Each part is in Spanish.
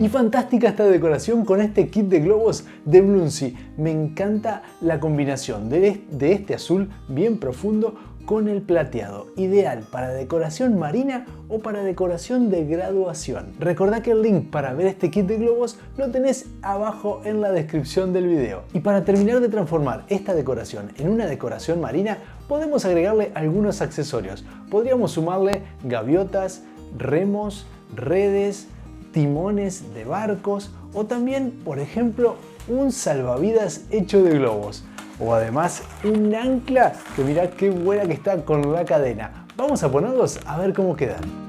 Y fantástica esta decoración con este kit de globos de Bloomsy. Me encanta la combinación de este azul bien profundo con el plateado, ideal para decoración marina o para decoración de graduación. Recordá que el link para ver este kit de globos lo tenés abajo en la descripción del video. Y para terminar de transformar esta decoración en una decoración marina, podemos agregarle algunos accesorios. Podríamos sumarle gaviotas, remos, redes, timones de barcos o también, por ejemplo, un salvavidas hecho de globos. O además un ancla que mirá qué buena que está con la cadena. Vamos a ponerlos a ver cómo quedan.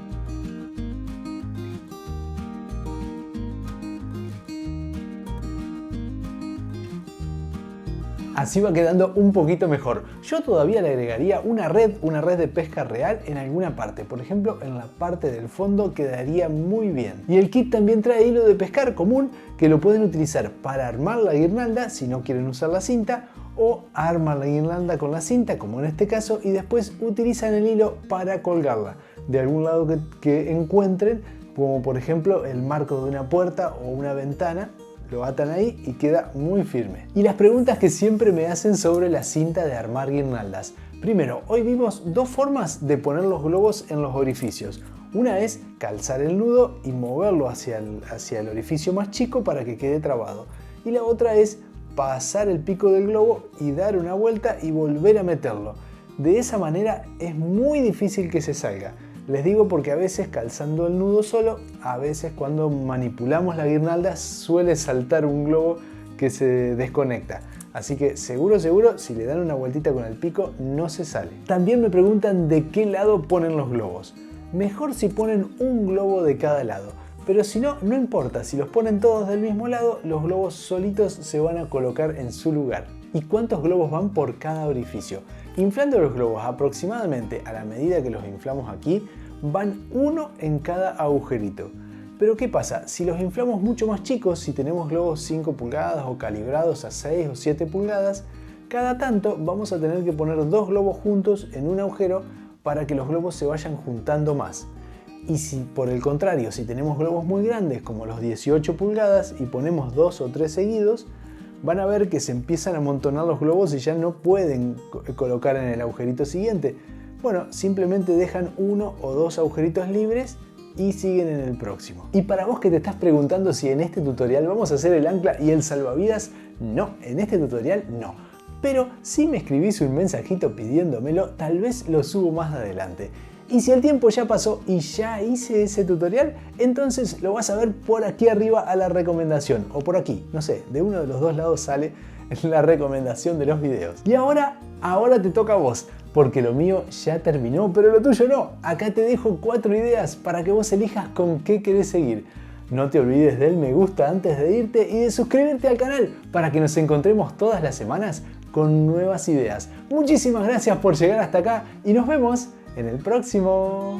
Así va quedando un poquito mejor. Yo todavía le agregaría una red de pesca real en alguna parte. Por ejemplo, en la parte del fondo quedaría muy bien. Y el kit también trae hilo de pescar común que lo pueden utilizar para armar la guirnalda si no quieren usar la cinta, o arman la guirnalda con la cinta, como en este caso, y después utilizan el hilo para colgarla de algún lado que encuentren, como por ejemplo el marco de una puerta o una ventana. Lo atan ahí y queda muy firme. Y las preguntas que siempre me hacen sobre la cinta de armar guirnaldas. Primero, hoy vimos dos formas de poner los globos en los orificios. Una es calzar el nudo y moverlo hacia el orificio más chico para que quede trabado. Y la otra es pasar el pico del globo y dar una vuelta y volver a meterlo. De esa manera es muy difícil que se salga. Les digo porque a veces calzando el nudo solo, a veces cuando manipulamos la guirnalda suele saltar un globo que se desconecta. Así que seguro, si le dan una vueltita con el pico no se sale. También me preguntan de qué lado ponen los globos. Mejor si ponen un globo de cada lado. Pero si no, no importa, si los ponen todos del mismo lado, los globos solitos se van a colocar en su lugar. ¿Y cuántos globos van por cada orificio? Inflando los globos aproximadamente a la medida que los inflamos aquí, van uno en cada agujerito. Pero ¿qué pasa? Si los inflamos mucho más chicos, si tenemos globos 5 pulgadas o calibrados a 6 o 7 pulgadas, cada tanto vamos a tener que poner dos globos juntos en un agujero para que los globos se vayan juntando más. Y si por el contrario, si tenemos globos muy grandes como los 18 pulgadas y ponemos 2 o 3 seguidos, van a ver que se empiezan a amontonar los globos y ya no pueden colocar en el agujerito siguiente. Bueno, simplemente dejan uno o dos agujeritos libres y siguen en el próximo. Y para vos que te estás preguntando si en este tutorial vamos a hacer el ancla y el salvavidas, no, en este tutorial no. Pero si me escribís un mensajito pidiéndomelo, tal vez lo subo más adelante. Y si el tiempo ya pasó y ya hice ese tutorial, entonces lo vas a ver por aquí arriba a la recomendación. O por aquí, no sé, de uno de los dos lados sale la recomendación de los videos. Y ahora te toca a vos, porque lo mío ya terminó, pero lo tuyo no. Acá te dejo 4 ideas para que vos elijas con qué querés seguir. No te olvides del me gusta antes de irte y de suscribirte al canal para que nos encontremos todas las semanas con nuevas ideas. Muchísimas gracias por llegar hasta acá y nos vemos en el próximo.